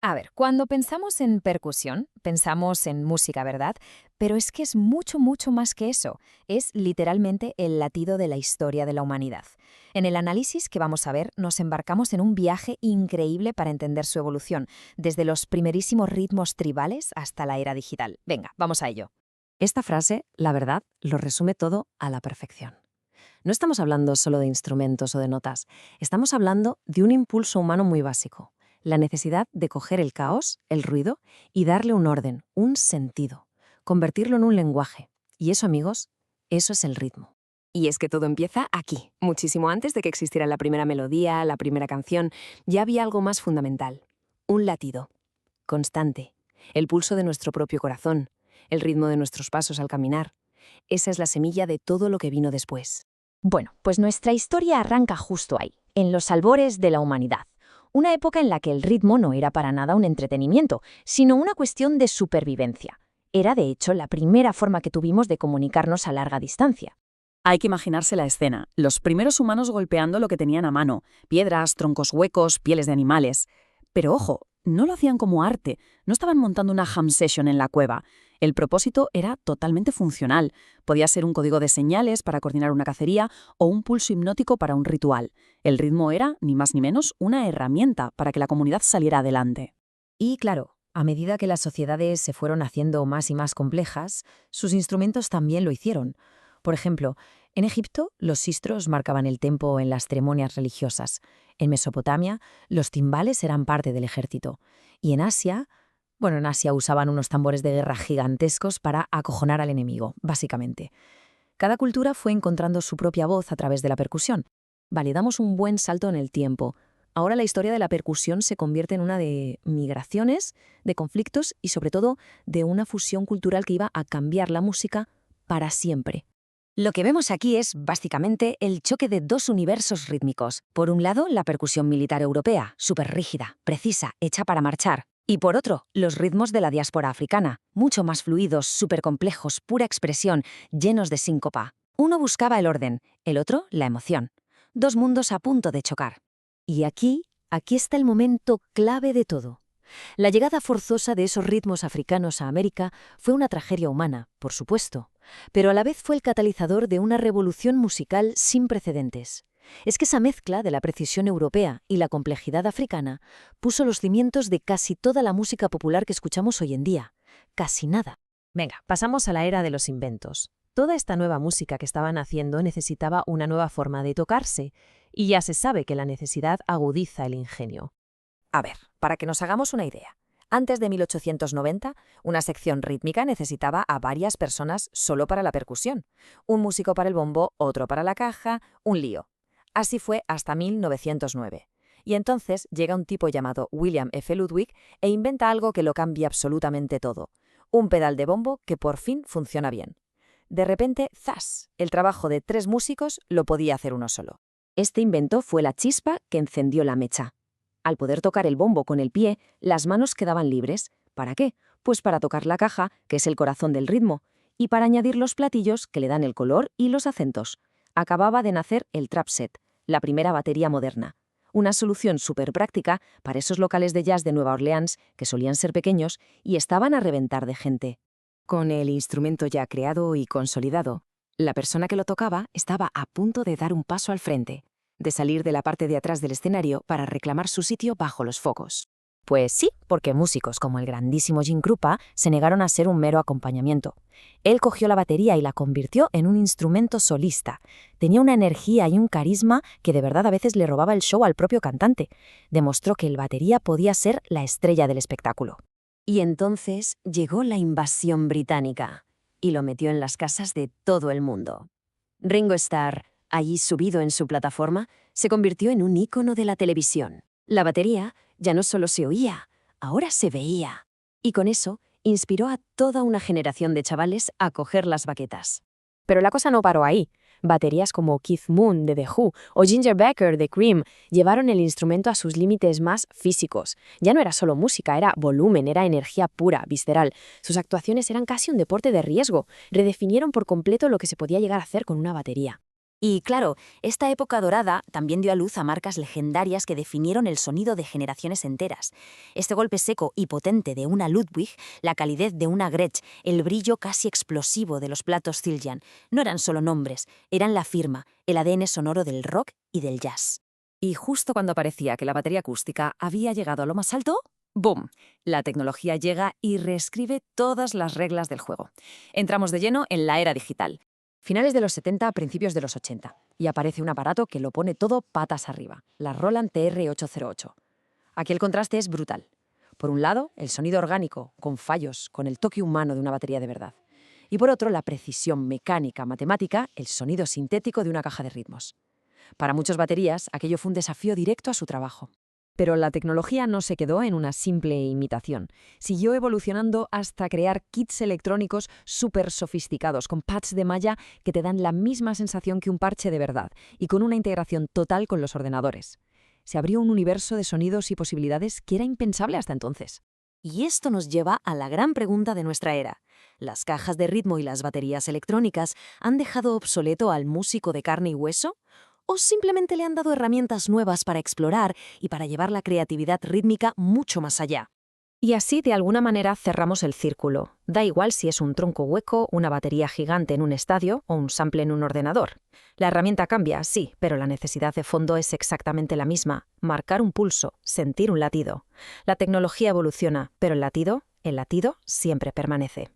A ver, cuando pensamos en percusión, pensamos en música, ¿verdad? Pero es que es mucho, mucho más que eso. Es literalmente el latido de la historia de la humanidad. En el análisis que vamos a ver, nos embarcamos en un viaje increíble para entender su evolución, desde los primerísimos ritmos tribales hasta la era digital. Venga, vamos a ello. Esta frase, la verdad, lo resume todo a la perfección. No estamos hablando solo de instrumentos o de notas, estamos hablando de un impulso humano muy básico, la necesidad de coger el caos, el ruido, y darle un orden, un sentido, convertirlo en un lenguaje. Y eso, amigos, eso es el ritmo. Y es que todo empieza aquí. Muchísimo antes de que existiera la primera melodía, la primera canción, ya había algo más fundamental. Un latido. Constante. El pulso de nuestro propio corazón. El ritmo de nuestros pasos al caminar. Esa es la semilla de todo lo que vino después. Bueno, pues nuestra historia arranca justo ahí, en los albores de la humanidad. Una época en la que el ritmo no era para nada un entretenimiento, sino una cuestión de supervivencia. Era, de hecho, la primera forma que tuvimos de comunicarnos a larga distancia. Hay que imaginarse la escena, los primeros humanos golpeando lo que tenían a mano, piedras, troncos huecos, pieles de animales. Pero ojo, no lo hacían como arte, no estaban montando una jam session en la cueva. El propósito era totalmente funcional. Podía ser un código de señales para coordinar una cacería o un pulso hipnótico para un ritual. El ritmo era, ni más ni menos, una herramienta para que la comunidad saliera adelante. Y claro, a medida que las sociedades se fueron haciendo más y más complejas, sus instrumentos también lo hicieron. Por ejemplo, en Egipto, los sistros marcaban el tempo en las ceremonias religiosas. En Mesopotamia, los timbales eran parte del ejército. Y en Asia, en Asia usaban unos tambores de guerra gigantescos para acojonar al enemigo, básicamente. Cada cultura fue encontrando su propia voz a través de la percusión. Vale, damos un buen salto en el tiempo. Ahora la historia de la percusión se convierte en una de migraciones, de conflictos y, sobre todo, de una fusión cultural que iba a cambiar la música para siempre. Lo que vemos aquí es, básicamente, el choque de dos universos rítmicos. Por un lado, la percusión militar europea, súper rígida, precisa, hecha para marchar. Y por otro, los ritmos de la diáspora africana, mucho más fluidos, súper complejos, pura expresión, llenos de síncopa. Uno buscaba el orden, el otro, la emoción. Dos mundos a punto de chocar. Y aquí está el momento clave de todo. La llegada forzosa de esos ritmos africanos a América fue una tragedia humana, por supuesto, pero a la vez fue el catalizador de una revolución musical sin precedentes. Es que esa mezcla de la precisión europea y la complejidad africana puso los cimientos de casi toda la música popular que escuchamos hoy en día. Casi nada. Venga, pasamos a la era de los inventos. Toda esta nueva música que estaban haciendo necesitaba una nueva forma de tocarse, y ya se sabe que la necesidad agudiza el ingenio. A ver, para que nos hagamos una idea. Antes de 1890, una sección rítmica necesitaba a varias personas solo para la percusión. Un músico para el bombo, otro para la caja, un lío. Así fue hasta 1909. Y entonces llega un tipo llamado William F. Ludwig e inventa algo que lo cambia absolutamente todo. Un pedal de bombo que por fin funciona bien. De repente, ¡zas!, el trabajo de 3 músicos lo podía hacer uno solo. Este invento fue la chispa que encendió la mecha. Al poder tocar el bombo con el pie, las manos quedaban libres. ¿Para qué? Pues para tocar la caja, que es el corazón del ritmo, y para añadir los platillos que le dan el color y los acentos. Acababa de nacer el trap set, la primera batería moderna. Una solución súper práctica para esos locales de jazz de Nueva Orleans, que solían ser pequeños y estaban a reventar de gente. Con el instrumento ya creado y consolidado, la persona que lo tocaba estaba a punto de dar un paso al frente, de salir de la parte de atrás del escenario para reclamar su sitio bajo los focos. Pues sí, porque músicos como el grandísimo Jim Krupa se negaron a ser un mero acompañamiento. Él cogió la batería y la convirtió en un instrumento solista. Tenía una energía y un carisma que de verdad a veces le robaba el show al propio cantante. Demostró que el batería podía ser la estrella del espectáculo. Y entonces llegó la invasión británica y lo metió en las casas de todo el mundo. Ringo Starr, allí subido en su plataforma, se convirtió en un ícono de la televisión. La batería ya no solo se oía, ahora se veía. Y con eso inspiró a toda una generación de chavales a coger las baquetas. Pero la cosa no paró ahí. Baterías como Keith Moon de The Who o Ginger Baker de Cream llevaron el instrumento a sus límites más físicos. Ya no era solo música, era volumen, era energía pura, visceral. Sus actuaciones eran casi un deporte de riesgo. Redefinieron por completo lo que se podía llegar a hacer con una batería. Y claro, esta época dorada también dio a luz a marcas legendarias que definieron el sonido de generaciones enteras. Este golpe seco y potente de una Ludwig, la calidez de una Gretsch, el brillo casi explosivo de los platos Zildjian, no eran solo nombres, eran la firma, el ADN sonoro del rock y del jazz. Y justo cuando parecía que la batería acústica había llegado a lo más alto, ¡boom! La tecnología llega y reescribe todas las reglas del juego. Entramos de lleno en la era digital. Finales de los 70, principios de los 80, y aparece un aparato que lo pone todo patas arriba, la Roland TR-808. Aquí el contraste es brutal. Por un lado, el sonido orgánico, con fallos, con el toque humano de una batería de verdad. Y por otro, la precisión mecánica, matemática, el sonido sintético de una caja de ritmos. Para muchas baterías, aquello fue un desafío directo a su trabajo. Pero la tecnología no se quedó en una simple imitación. Siguió evolucionando hasta crear kits electrónicos súper sofisticados, con pads de malla que te dan la misma sensación que un parche de verdad, y con una integración total con los ordenadores. Se abrió un universo de sonidos y posibilidades que era impensable hasta entonces. Y esto nos lleva a la gran pregunta de nuestra era. ¿Las cajas de ritmo y las baterías electrónicas han dejado obsoleto al músico de carne y hueso? ¿O simplemente le han dado herramientas nuevas para explorar y para llevar la creatividad rítmica mucho más allá? Y así, de alguna manera, cerramos el círculo. Da igual si es un tronco hueco, una batería gigante en un estadio o un sample en un ordenador. La herramienta cambia, sí, pero la necesidad de fondo es exactamente la misma. Marcar un pulso, sentir un latido. La tecnología evoluciona, pero el latido siempre permanece.